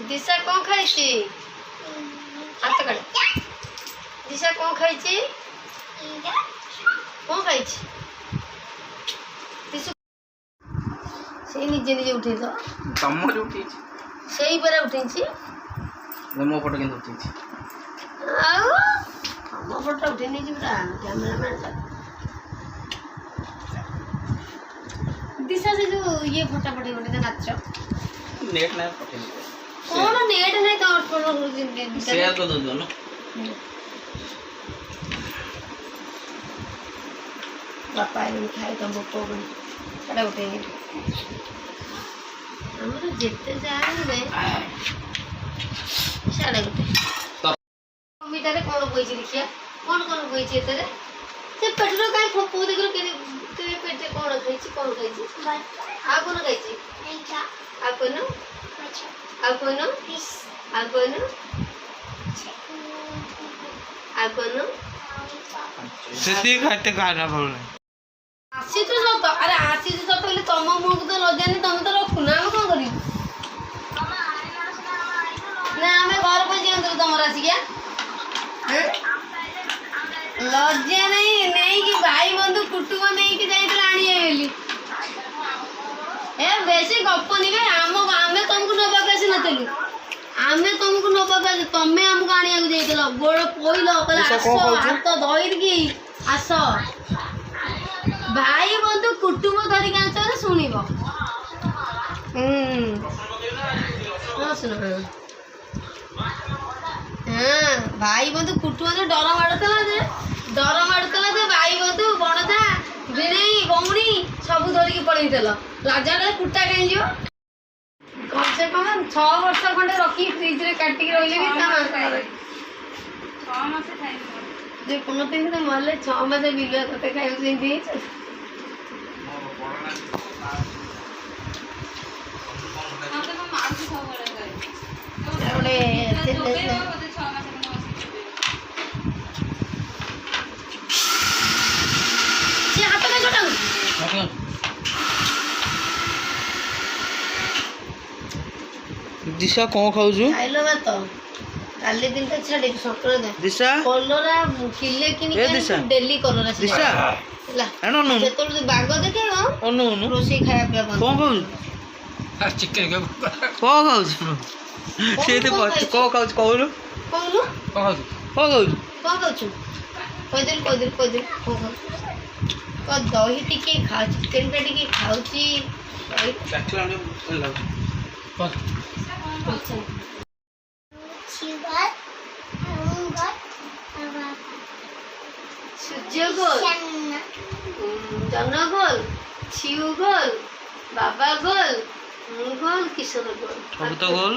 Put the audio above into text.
दिशा कौन खाई हाथ काट दिशा कौन खाई कौन खाई से निजे निजे उठे तो तम जो उठी से ही परा उठी मो फोटो के उठी मो फोटो उठे नहीं पूरा कैमरामैन दिशा से जो ये फोटा पटे तो नाच नेट ना पटे कौन नेट नहीं तो फोटो शेयर कर दो ना बापा ये खाए तो बोको बन पड़ा उठे हमरो जेते जाए रे साडे उठे मम्मी तारे कौन बोइछि देखिया कौन बोइछि तेरे से पेटरो काई फपो देखरो के पेटे कौन खाइछि आ कौन खाइछि आ कौन आ कौन आ कौन आ कौन सेती खाते खाना बोल आसी तो सत अरे आसी तो सत बोले तुम मुह को तो लजानी तुम तो रखु ना हम कौन करी ना हमें घर पर जीवन तुम राशि क्या लज्जा नहीं कि भाई बंधु कुटुंब नहीं कि जाइए आनी बोली ए बेसी गपनी बे आमे तुमको नबाक आसी नथिलु आमे तुमको नबाक आसी तमे हमको आनिया को जाइतलो गोड़ कोइलो कहला आसो हाथ धइर की आसो भाई बंधु कुटुंब धरी कांचरे सुनिबो सुन हाँ भाई बंधु कुटुंब तो डर मारतला जे भाई बंधु बणदा भिणई गौणी सब धरिकी पळैतल राजा रे कुटा कहीं जो कम से कम 6 वर्ष खंडे रखी फ्रिज रे काटी रहिले भी ता मांस 6 मास खाइ जे कोनो दिन तो मरले 6 मास बिलुआ तते खाइ सेंती दिशा कौन खाऊजु खाइलो भात काली दिन तक छाड़ी सकर दे दिशा कलरा किले किनी डेली कलरा दिशा ला एनो नो जेतोल बाग देखे ओनो नो रोसी खाया पिया बंद कौन खाऊजु चिकन के कौन खाऊजु से तो कौन खाऊजु कहलु कहलु कौन खाऊजु कोदिल को दही टिके खा चिकन का टिके खाउची काटला ने लाउ सूर्य गोल जन गोल छिउ गोल बाबा गोल गोल किशोर गोल सब तो गोल